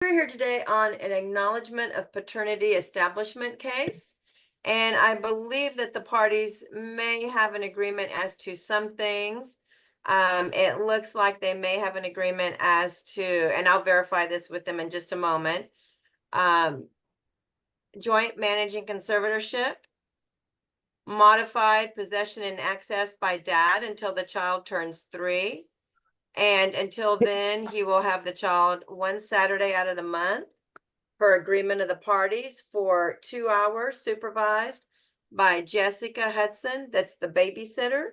We're here today on an acknowledgement of paternity establishment case. And I believe that the parties may have an agreement as to some things. It looks like they may have an agreement as to, and I'll verify this with them in just a moment. Joint managing conservatorship, modified possession and access by dad until the child turns 3. And until then, he will have the child one Saturday out of the month per agreement of the parties for 2 hours supervised by Jessica Hudson. That's the babysitter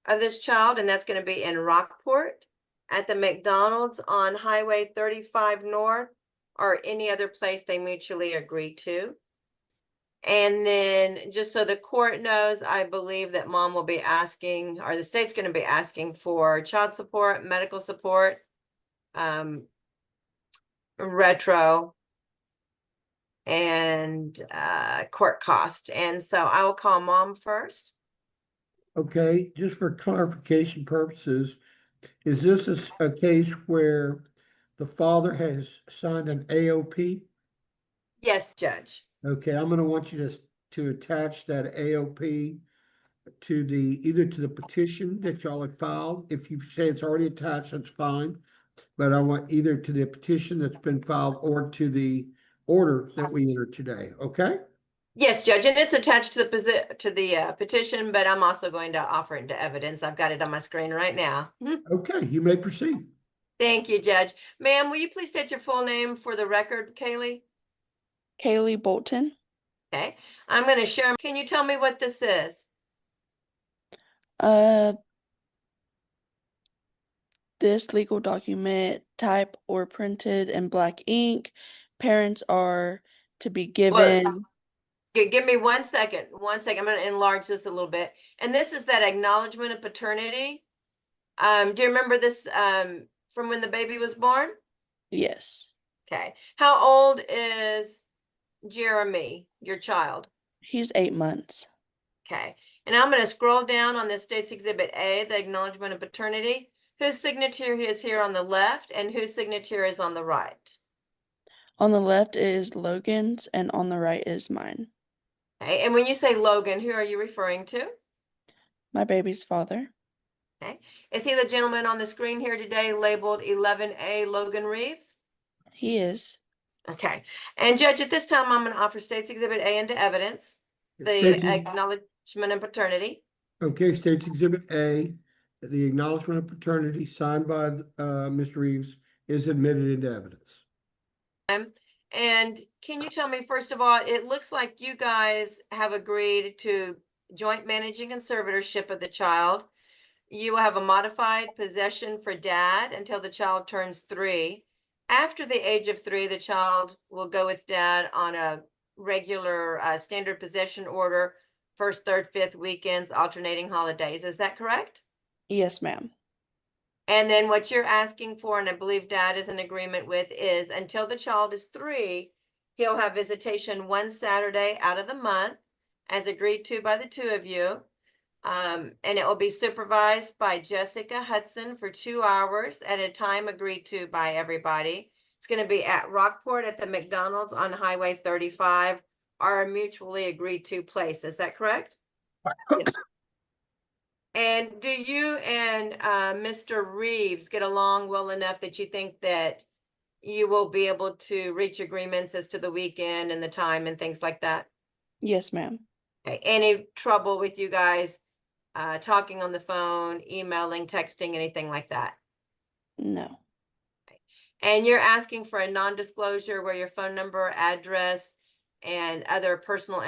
of this child, and that's going to be in Rockport at the McDonald's on Highway 35 North or any other place they mutually agree to. And then just so the court knows, I believe that mom will be asking, or the state's going to be asking for child support, medical support, retro, and court cost. And so I will call mom first. Okay, just for clarification purposes, is this a case where the father has signed an AOP? Yes, Judge. Okay, I'm gonna want you to attach that AOP to either to the petition that y'all have filed. If you say it's already attached, that's fine. But I want either to the petition that's been filed or to the order that we entered today, okay? Yes, Judge, and it's attached to the petition, but I'm also going to offer it into evidence. I've got it on my screen right now. Okay, you may proceed. Thank you, Judge. Ma'am, will you please state your full name for the record, Kaylee? Kaylee Bolton. Okay, I'm going to share. Can you tell me what this is? This legal document, type or printed in black ink. Parents are to be given. Give me 1 second. 1 second. I'm going to enlarge this a little bit. And this is that acknowledgement of paternity. Do you remember this from when the baby was born? Yes. Okay. How old is Jeremy, your child? He's 8 months. Okay. And I'm going to scroll down on this State's Exhibit A, the acknowledgement of paternity. Whose signature is here on the left and whose signature is on the right? On the left is Logan's and on the right is mine. Okay. And when you say Logan, who are you referring to? My baby's father. Okay. Is he the gentleman on the screen here today labeled 11A Logan Reeves? He is. Okay. And Judge, at this time, I'm going to offer State's Exhibit A into evidence, the acknowledgement of paternity. Okay, State's Exhibit A, the acknowledgement of paternity signed by Mr. Reeves is admitted into evidence. And can you tell me, first of all, it looks like you guys have agreed to joint managing conservatorship of the child. You will have a modified possession for dad until the child turns 3. After the age of 3, the child will go with dad on a regular standard possession order, first, third, fifth weekends, alternating holidays. Is that correct? Yes, ma'am. And then what you're asking for, and I believe dad is in agreement with, is until the child is 3, he'll have visitation one Saturday out of the month, as agreed to by the two of you. And it will be supervised by Jessica Hudson for 2 hours at a time agreed to by everybody. It's going to be at Rockport at the McDonald's on Highway 35, our mutually agreed to place. Is that correct? Yes. And do you and Mr. Reeves get along well enough that you think that you will be able to reach agreements as to the weekend and the time and things like that? Yes, ma'am. Okay. Any trouble with you guys talking on the phone, emailing, texting, anything like that? No. And you're asking for a non-disclosure where your phone number, address, and other personal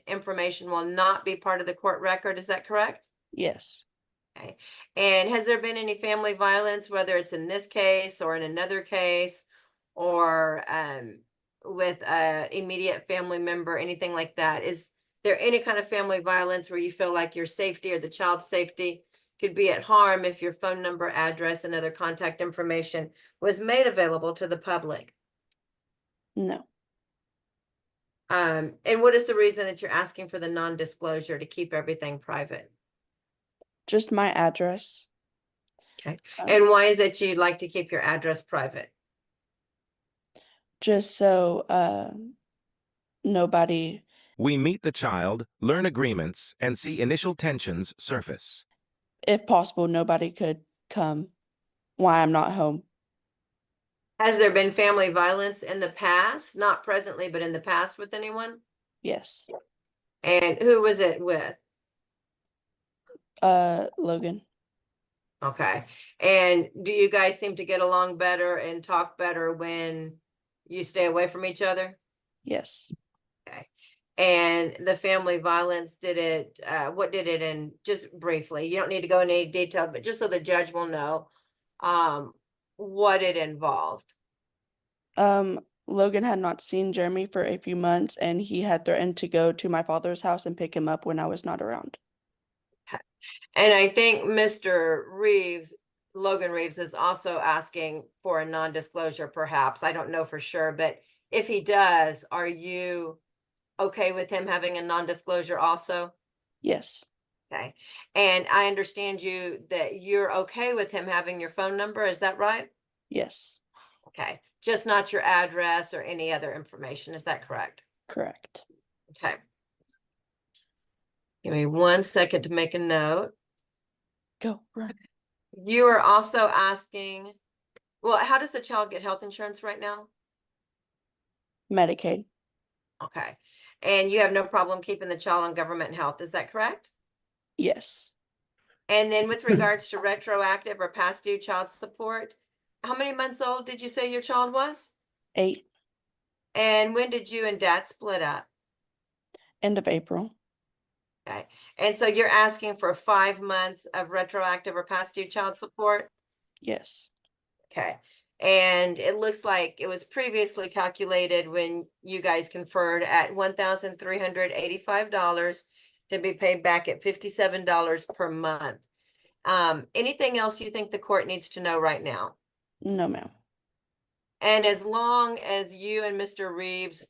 information will not be part of the court record. Is that correct? Yes. Okay. And has there been any family violence, whether it's in this case or in another case, or with a immediate family member, anything like that? Is there any kind of family violence where you feel like your safety or the child's safety could be at harm if your phone number, address, and other contact information was made available to the public? No. And what is the reason that you're asking for the non-disclosure to keep everything private? Just my address. Okay. And why is it you'd like to keep your address private? just so nobody, We meet the child, learn agreements, and see initial tensions surface. if possible, nobody could come while I'm not home. Has there been family violence in the past? Not presently, but in the past with anyone? Yes. And who was it with? Logan. Okay. And do you guys seem to get along better and talk better when you stay away from each other? Yes. Okay. And the family violence, what did it in, just briefly, you don't need to go into any detail, but just so the judge will know, what it involved. Logan had not seen Jeremy for a few months, and he had threatened to go to my father's house and pick him up when I was not around. And I think Mr. Reeves, Logan Reeves, is also asking for a non-disclosure, perhaps. I don't know for sure, but if he does, are you okay with him having a non-disclosure also? Yes. Okay. And I understand that you're okay with him having your phone number, is that right? Yes. Okay. Just not your address or any other information, is that correct? Correct. Okay. Give me 1 second to make a note. Go, run. You are also asking, well, how does the child get health insurance right now? Medicaid. Okay. And you have no problem keeping the child on government health, is that correct? Yes. And then with regards to retroactive or past due child support, how many months old did you say your child was? 8. And when did you and dad split up? End of April. Okay. And so you're asking for 5 months of retroactive or past due child support? Yes. Okay. And it looks like it was previously calculated when you guys conferred at $1,385 to be paid back at $57 per month. Anything else you think the court needs to know right now? No, ma'am. And as long as you and Mr. Reeves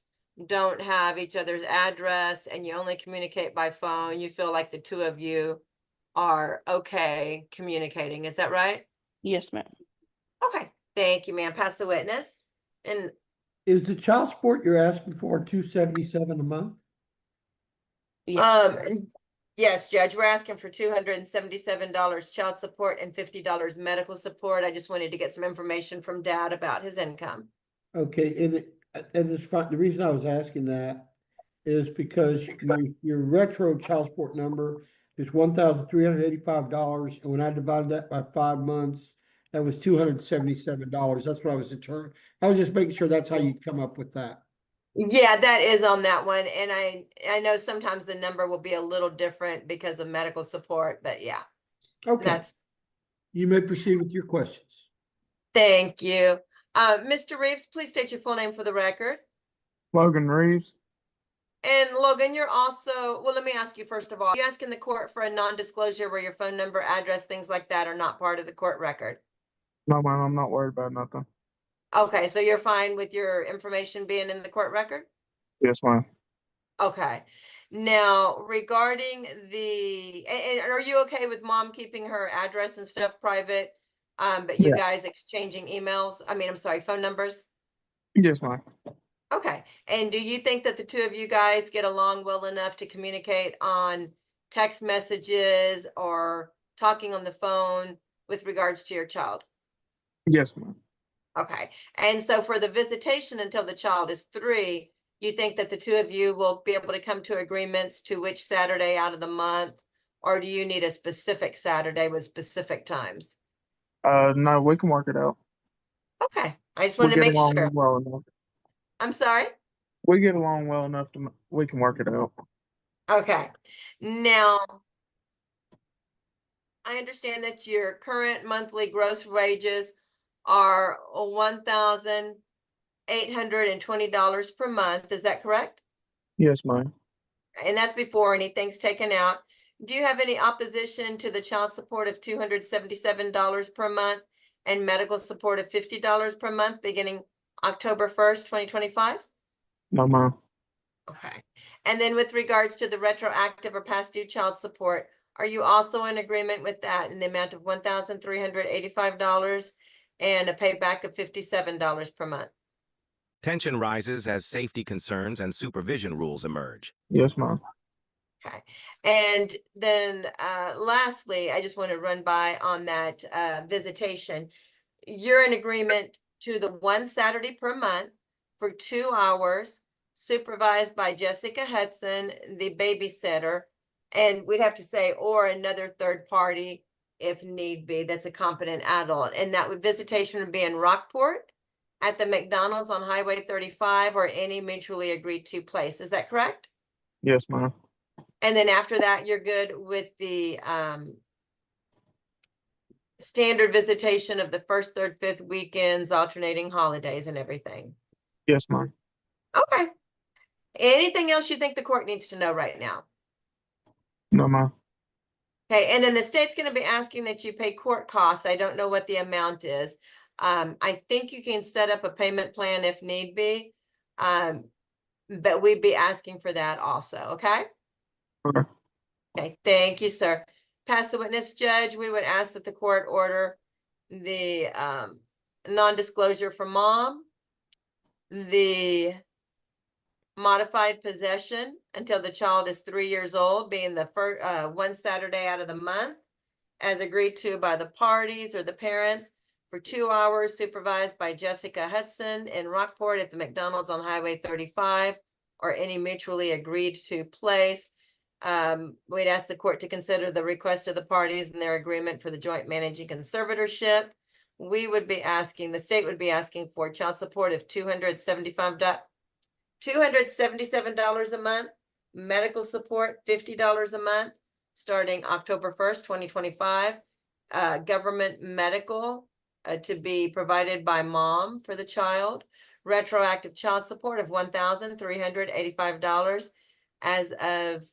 don't have each other's address and you only communicate by phone, you feel like the two of you are okay communicating, is that right? Yes, ma'am. Okay, thank you, ma'am. Pass the witness. And Is the child support you're asking for $277 a month? Yes. yes, Judge, we're asking for $277 child support and $50 medical support. I just wanted to get some information from Dad about his income. Okay, and it's fine. The reason I was asking that is because your retro child support number is $1,385, and when I divided that by 5 months, that was $277. That's what I was determined. I was just making sure that's how you come up with that. Yeah, that is on that one. And I know sometimes the number will be a little different because of medical support, but yeah, Okay, you may proceed with your questions. thank you. Mr. Reeves, please state your full name for the record. Logan Reeves. And Logan, you're also, well, let me ask you first of all, you asking the court for a non-disclosure where your phone number, address, things like that are not part of the court record? No, ma'am, I'm not worried about nothing. Okay, so you're fine with your information being in the court record? Yes, ma'am. Okay. Now, regarding and are you okay with mom keeping her address and stuff private? But you Yeah. guys exchanging emails, I'm sorry, phone numbers? Yes, ma'am. Okay. And do you think that the two of you guys get along well enough to communicate on text messages or talking on the phone with regards to your child? Yes, ma'am. Okay. And so for the visitation until the child is 3, you think that the two of you will be able to come to agreements to which Saturday out of the month? Or do you need a specific Saturday with specific times? No, we can work it out. Okay. I just We wanted to get make along sure. well enough. I'm sorry. We get along well enough we can work it out. Okay. Now, I understand that your current monthly gross wages are $1,820 per month. Is that correct? Yes, ma'am. And that's before anything's taken out. Do you have any opposition to the child support of $277 per month and medical support of $50 per month beginning October 1st, 2025? No, ma'am. Okay. And then with regards to the retroactive or past due child support, are you also in agreement with that in the amount of $1,385 and a payback of $57 per month? Tension rises as safety concerns and supervision rules emerge. Yes, ma'am. Okay. And then lastly, I just want to run by on that visitation. You're in agreement to the one Saturday per month for 2 hours, supervised by Jessica Hudson, the babysitter, and we'd have to say, or another third party if need be, that's a competent adult. And that visitation would be in Rockport at the McDonald's on Highway 35 or any mutually agreed to place. Is that correct? Yes, ma'am. And then after that, you're good with the standard visitation of the first, third, fifth weekends, alternating holidays and everything. Yes, ma'am. Okay. Anything else you think the court needs to know right now? No, ma'am. Okay, and then the state's going to be asking that you pay court costs. I don't know what the amount is. I think you can set up a payment plan if need be. But we'd be asking for that also, okay? Okay. Okay, thank you, sir. Pass the witness, Judge. We would ask that the court order the non-disclosure for mom, the modified possession until the child is 3 years old, being the first one Saturday out of the month, as agreed to by the parties or the parents, for 2 hours, supervised by Jessica Hudson in Rockport at the McDonald's on Highway 35 or any mutually agreed to place. We'd ask the court to consider the request of the parties and their agreement for the joint managing conservatorship. We would be asking, the state would be asking for child support of $277 a month, medical support $50 a month, starting October 1st, 2025. Government medical to be provided by mom for the child. Retroactive child support of $1,385 as of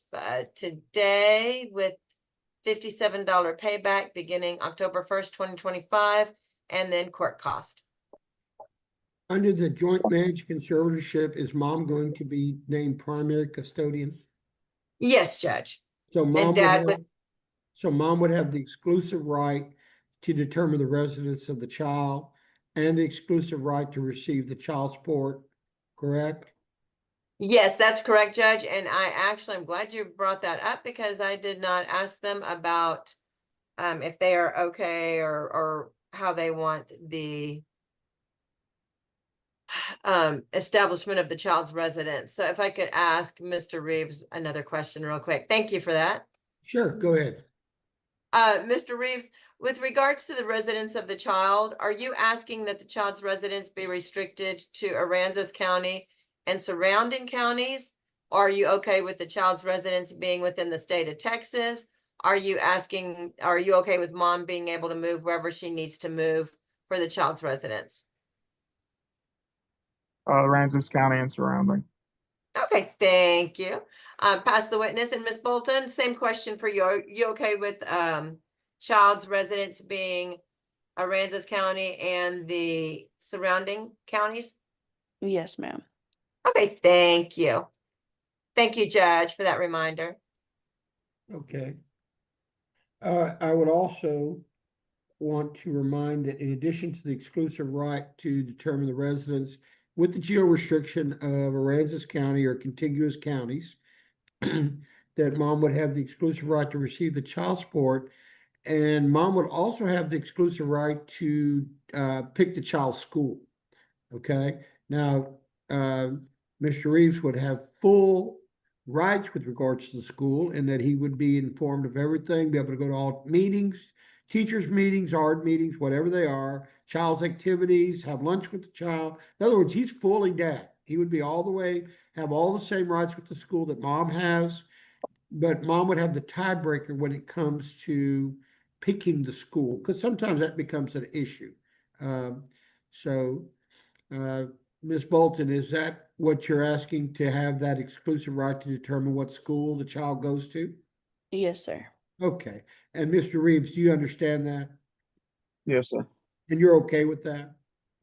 today, with $57 payback beginning October 1st, 2025, and then court cost. Under the joint managed conservatorship, is mom going to be named primary custodian? Yes, Judge. So And mom would dad have, would, so mom would have the exclusive right to determine the residence of the child and the exclusive right to receive the child support, correct? yes, that's correct, Judge. And I'm glad you brought that up because I did not ask them about if they are okay or how they want the establishment of the child's residence. So if I could ask Mr. Reeves another question real quick. Thank you for that. Sure, go ahead. Mr. Reeves, with regards to the residence of the child, are you asking that the child's residence be restricted to Aransas County and surrounding counties? Or are you okay with the child's residence being within the state of Texas? Are you okay with mom being able to move wherever she needs to move for the child's residence? Aransas County and surrounding. Okay, thank you. Pass the witness. And Ms. Bolton, same question for you. Are you okay with child's residence being Aransas County and the surrounding counties? Yes, ma'am. Okay, thank you. Thank you, Judge, for that reminder. Okay. I would also want to remind that in addition to the exclusive right to determine the residence with the geo restriction of Aransas County or contiguous counties, that mom would have the exclusive right to receive the child support, and mom would also have the exclusive right to pick the child's school. Okay, now Mr. Reeves would have full rights with regards to the school, and that he would be informed of everything, be able to go to all meetings, teachers' meetings, art meetings, whatever they are, child's activities, have lunch with the child. In other words, he's fully dad. He would be all the way, have all the same rights with the school that mom has, but mom would have the tiebreaker when it comes to picking the school, because sometimes that becomes an issue. Ms. Bolton, is that what you're asking, to have that exclusive right to determine what school the child goes to? Yes, sir. Okay. And Mr. Reeves, do you understand that? Yes, sir. And you're okay with that?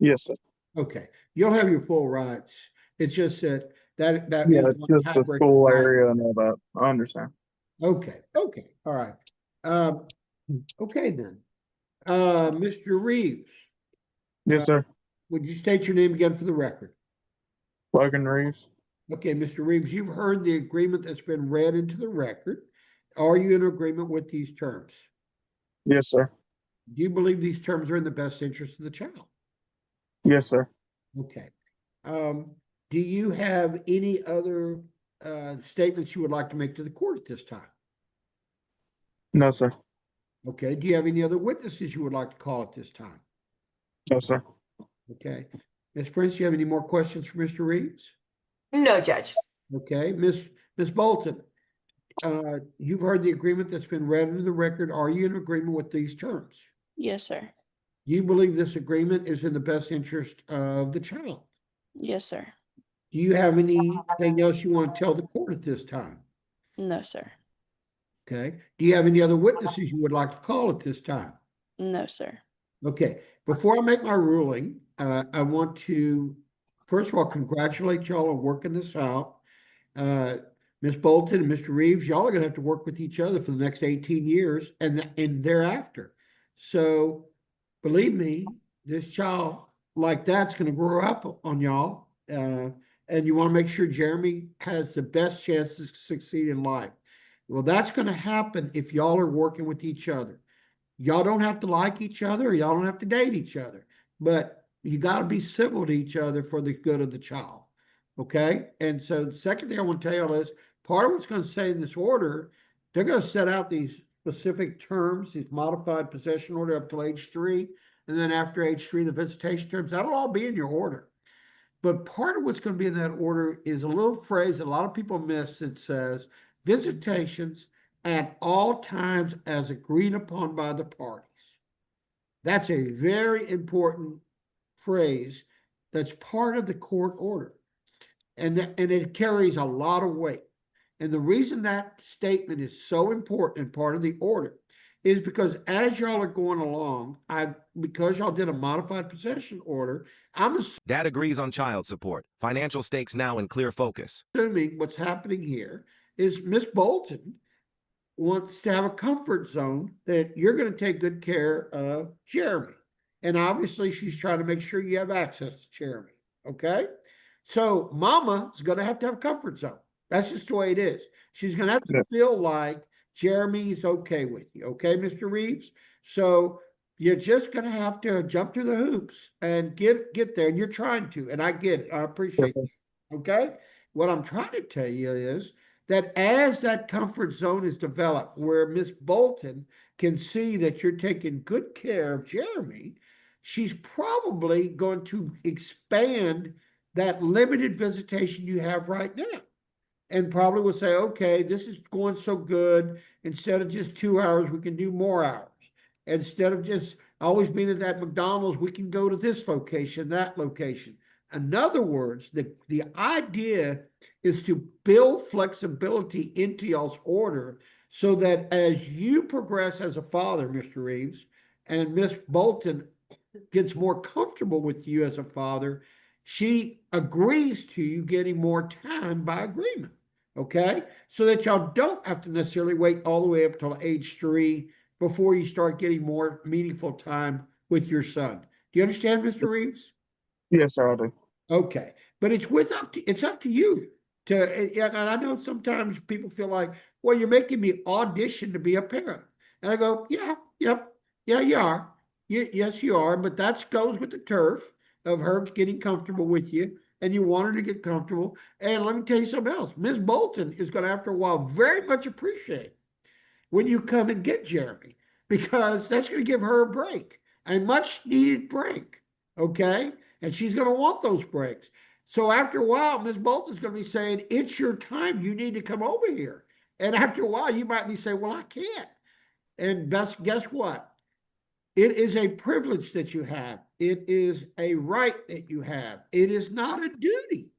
Yes, sir. Okay. You'll have your full rights. It's just that Yeah, is it's one just the tiebreaker school right. area and all that. I understand. Okay. Okay. All right. Okay then. Mr. Reeves, Yes, sir. would you state your name again for the record? Logan Reeves. Okay, Mr. Reeves, you've heard the agreement that's been read into the record. Are you in agreement with these terms? Yes, sir. Do you believe these terms are in the best interest of the child? Yes, sir. Okay. Do you have any other statements you would like to make to the court at this time? No, sir. Okay. Do you have any other witnesses you would like to call at this time? No, sir. Okay. Ms. Prince, do you have any more questions for Mr. Reeves? No, Judge. Okay. Ms. Bolton, you've heard the agreement that's been read into the record. Are you in agreement with these terms? Yes, sir. Do you believe this agreement is in the best interest of the child? Yes, sir. Do you have anything else you want to tell the court at this time? No, sir. Okay. Do you have any other witnesses you would like to call at this time? No, sir. Okay. Before I make my ruling, I want to, first of all, congratulate y'all on working this out. Ms. Bolton and Mr. Reeves, y'all are going to have to work with each other for the next 18 years and thereafter. So believe me, this child like that's going to grow up on y'all. And you want to make sure Jeremy has the best chance to succeed in life. Well, that's going to happen if y'all are working with each other. Y'all don't have to like each other, or y'all don't have to date each other, but you got to be civil to each other for the good of the child. Okay. And so the second thing I want to tell you is part of what's going to say in this order, they're going to set out these specific terms, these modified possession order up till age 3. And then after age 3, the visitation terms, that'll all be in your order. But part of what's going to be in that order is a little phrase that a lot of people miss that says visitations at all times as agreed upon by the parties. That's a very important phrase that's part of the court order. And it carries a lot of weight. And the reason that statement is so important and part of the order is because as y'all are going along, because y'all did a modified possession order, I'm Dad agrees on child support. Financial stakes now in clear focus. assuming what's happening here is Miss Bolton wants to have a comfort zone that you're going to take good care of Jeremy. And obviously she's trying to make sure you have access to Jeremy. Okay. So mama is going to have a comfort zone. That's just the way it is. She's going to have to feel like Jeremy is okay with you. Okay, Mr. Reeves? So you're just going to have to jump through the hoops and get there. And you're trying to, and I get it. I appreciate it. Okay. What I'm trying to tell you is that as that comfort zone is developed, where Miss Bolton can see that you're taking good care of Jeremy, she's probably going to expand that limited visitation you have right now. And probably will say, okay, this is going so good. Instead of just 2 hours, we can do more hours. Instead of just always being at that McDonald's, we can go to this location, that location. In other words, the idea is to build flexibility into y'all's order so that as you progress as a father, Mr. Reeves, and Miss Bolton gets more comfortable with you as a father, she agrees to you getting more time by agreement. Okay. So that y'all don't have to necessarily wait all the way up till age 3 before you start getting more meaningful time with your son. Do you understand, Mr. Reeves? Yes, sir, I do. Okay. But it's up to you to, and I know sometimes people feel like, well, you're making me audition to be a parent. And I go, yeah, yep. Yeah, you are. Yes, you are. But that goes with the turf of her getting comfortable with you, and you want her to get comfortable. And let me tell you something else. Ms. Bolton is going to, after a while, very much appreciate when you come and get Jeremy, because that's going to give her a break, a much needed break. Okay. And she's going to want those breaks. So after a while, Ms. Bolton's going to be saying, it's your time. You need to come over here. And after a while, you might be saying, well, I can't. And guess what? It is a privilege that you have. It is a right that you have. It is not a duty.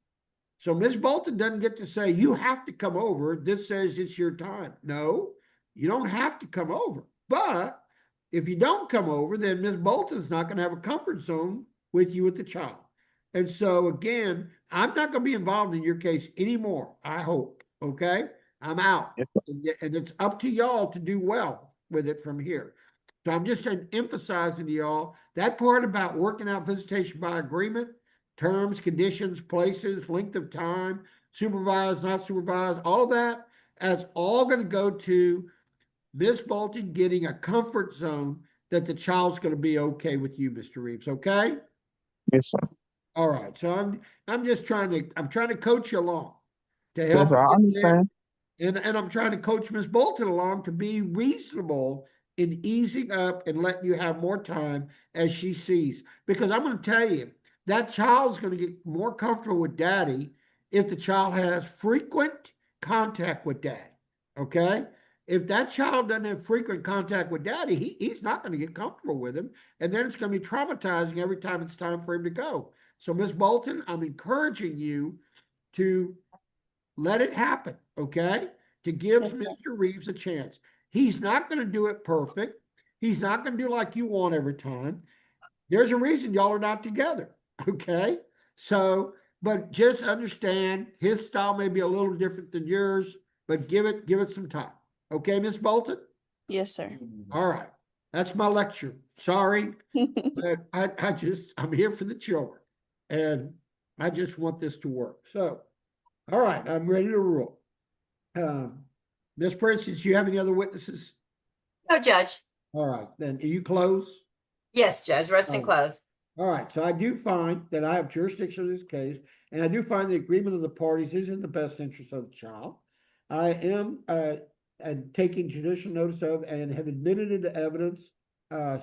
So Ms. Bolton doesn't get to say, you have to come over. This says it's your time. No, you don't have to come over. But if you don't come over, then Ms. Bolton's not going to have a comfort zone with you with the child. And so again, I'm not going to be involved in your case anymore, I hope. Okay? I'm out. And it's up to y'all to do well with it from here. So I'm just emphasizing to y'all that part about working out visitation by agreement, terms, conditions, places, length of time, supervised, not supervised, all of that, that's all going to go to Miss Bolton getting a comfort zone that the child's going to be okay with you, Mr. Reeves, okay? Yes, sir. All right, so I'm just trying to coach you along to Yes, help sir. I you get there. understand. And I'm trying to coach Miss Bolton along to be reasonable in easing up and letting you have more time as she sees. Because I'm going to tell you, that child's going to get more comfortable with daddy if the child has frequent contact with daddy. Okay? If that child doesn't have frequent contact with daddy, he's not going to get comfortable with him. And then it's going to be traumatizing every time it's time for him to go. So, Miss Bolton, I'm encouraging you to let it happen, okay? To give Yes, sir. Mr. Reeves a chance. He's not going to do it perfect. He's not going to do like you want every time. There's a reason y'all are not together, okay? So, but just understand his style may be a little different than yours, but give it some time. Okay, Miss Bolton? Yes, sir. All right. That's my lecture. Sorry, but I'm here for the children. And I just want this to work. So, all right, I'm ready to rule. Ms. Princess, you have any other witnesses? No, Judge. All right, then are you close? Yes, Judge, rest and Oh. close. All right, so I do find that I have jurisdiction of this case, and I do find the agreement of the parties is in the best interest of the child. I am taking judicial notice of and have admitted into evidence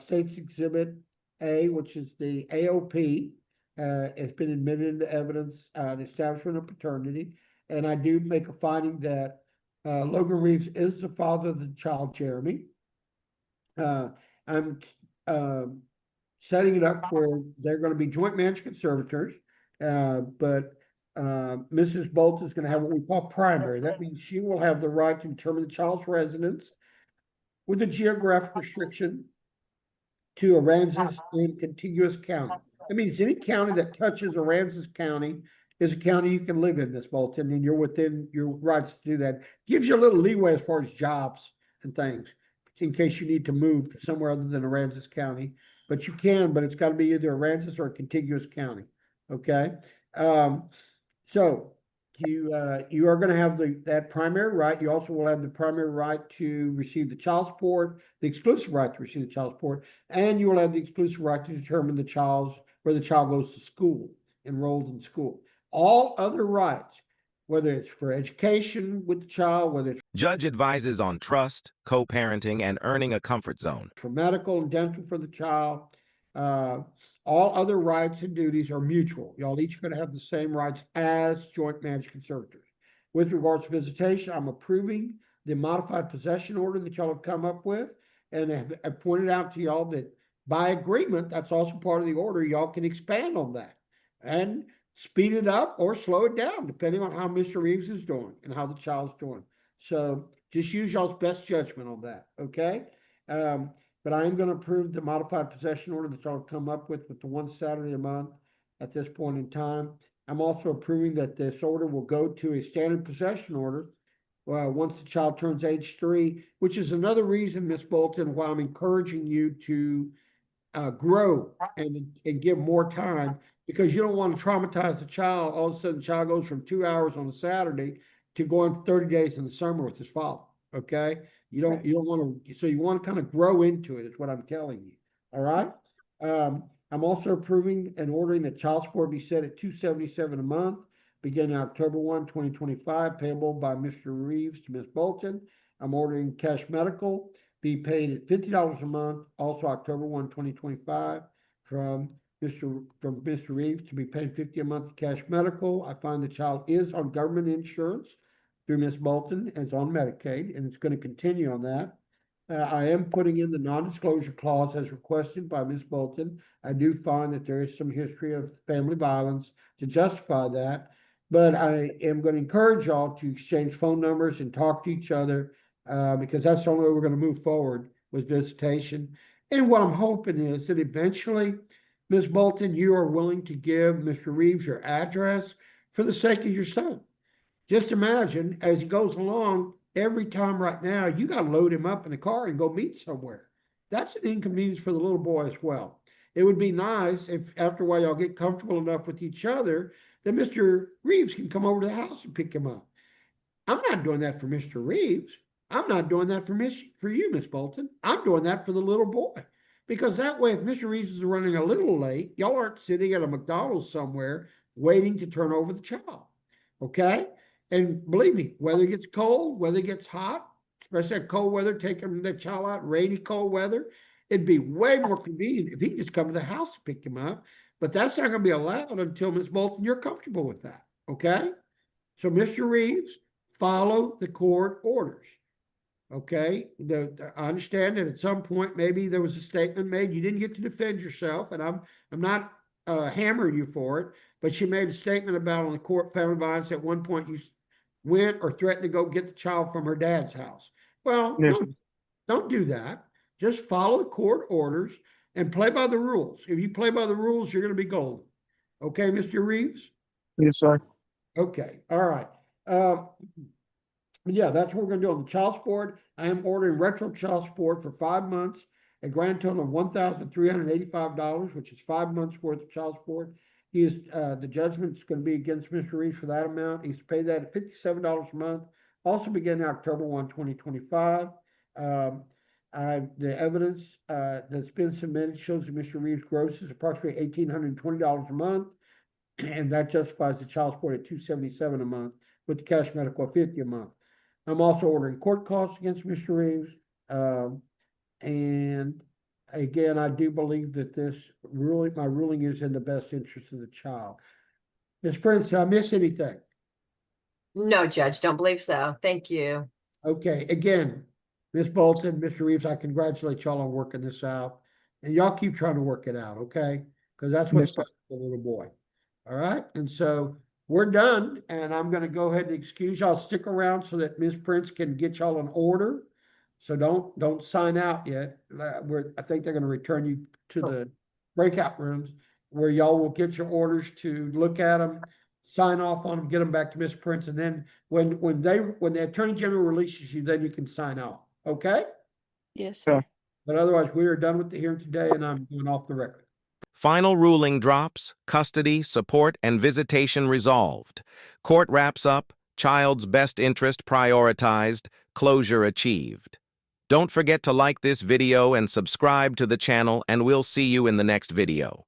State's Exhibit A, which is the AOP. It's been admitted into evidence, the establishment of paternity, and I do make a finding that Logan Reeves is the father of the child, Jeremy. I'm setting it up where they're going to be joint managed conservators, but Mrs. Bolt is going to have what we call primary. That means she will have the right to determine the child's residence with a geographic restriction to Aransas and contiguous county. That means any county that touches Aransas County is a county you can live in, Miss Bolton, and you're within your rights to do that. Gives you a little leeway as far as jobs and things, in case you need to move somewhere other than Aransas County. But you can, but it's got to be either Aransas or a contiguous county. Okay. So you are going to have that primary right. You also will have the primary right to receive the child support, the exclusive right to receive the child support, and you will have the exclusive right to determine where the child goes to school, enrolled in school. All other rights, whether it's for education with the child, whether it's Judge advises on trust, co-parenting, and earning a comfort zone. for medical and dental for the child, all other rights and duties are mutual. Y'all each going to have the same rights as joint managed conservators. With regards to visitation, I'm approving the modified possession order that y'all have come up with, and I've pointed out to y'all that by agreement, that's also part of the order. Y'all can expand on that and speed it up or slow it down, depending on how Mr. Reeves is doing and how the child's doing. So just use y'all's best judgment on that, okay? But I am going to approve the modified possession order that y'all come up with the one Saturday a month at this point in time. I'm also approving that this order will go to a standard possession order once the child turns age 3, which is another reason, Ms. Bolton, why I'm encouraging you to grow and give more time, because you don't want to traumatize the child. All of a sudden, the child goes from 2 hours on a Saturday to going 30 days in the summer with his father. Okay, you don't want to. So you want to kind of grow into it. Is what I'm telling you. All right. I'm also approving and ordering that child support be set at $277 a month, beginning October 1, 2025, payable by Mr. Reeves to Ms. Bolton. I'm ordering cash medical be paid at $50 a month, also October 1, 2025, from Mr. Reeves to be paid $50 a month cash medical. I find the child is on government insurance through Ms. Bolton, and is on Medicaid, and it's going to continue on that. I am putting in the non-disclosure clause as requested by Ms. Bolton. I do find that there is some history of family violence to justify that, but I am going to encourage y'all to exchange phone numbers and talk to each other, because that's the only way we're going to move forward with visitation. And what I'm hoping is that eventually, Ms. Bolton, you are willing to give Mr. Reeves your address for the sake of your son. Just imagine, as he goes along, every time right now, you got to load him up in a car and go meet somewhere. That's an inconvenience for the little boy as well. it would be nice if after a while y'all get comfortable enough with each other, that Mr. Reeves can come over to the house and pick him up. I'm not doing that for Mr. Reeves. I'm not doing that for you, Miss Bolton. I'm doing that for the little boy. Because that way, if Mr. Reeves is running a little late, y'all aren't sitting at a McDonald's somewhere waiting to turn over the child. Okay? And believe me, whether it gets cold, whether it gets hot, especially at cold weather, taking the child out, rainy, cold weather, it'd be way more convenient if he could just come to the house to pick him up. But that's not going to be allowed until, Miss Bolton, you're comfortable with that. Okay? So, Mr. Reeves, follow the court orders. Okay? I understand that at some point maybe there was a statement made. You didn't get to defend yourself, and I'm not hammering you for it. But she made a statement about on the court family violence at one point you went or threatened to go get the child from her dad's house. Well, Yes, don't do that. Just follow the court orders and play by the rules. If you play by the rules, you're going to be golden. Okay, Mr. Reeves? yes, sir. Okay, all right. Yeah, that's what we're gonna do on the child support. I am ordering retro child support for 5 months, a grand total of $1,385, which is 5 months worth of child support. He is, the judgment's gonna be against Mr. Reeves for that amount. He's paid that at $57 a month, also beginning October 1, 2025. The evidence, that's been submitted shows that Mr. Reeves' gross is approximately $1,820 a month. And that justifies the child support at $277 a month with the cash medical at $50 a month. I'm also ordering court costs against Mr. Reeves. And again, I do believe that my ruling is in the best interest of the child. Ms. Prince, did I miss anything? No, Judge, don't believe so. Thank you. Okay, again, Ms. Bolton, Mr. Reeves, I congratulate y'all on working this out. And y'all keep trying to work it out, okay? Because that's what's Yes, sir. best for the little boy. All right, and so we're done, and I'm gonna go ahead and excuse y'all. Stick around so that Ms. Prince can get y'all an order. So don't sign out yet. I think they're gonna return you to the breakout rooms where y'all will get your orders to look at them, sign off on them, get them back to Ms. Prince, and then when the Attorney General releases you, then you can sign off. Okay? Yes, Yeah. sir. But otherwise, we are done with the hearing today, and I'm going off the record. Final ruling drops, custody, support, and visitation resolved. Court wraps up, child's best interest prioritized, closure achieved. Don't forget to like this video and subscribe to the channel, and we'll see you in the next video.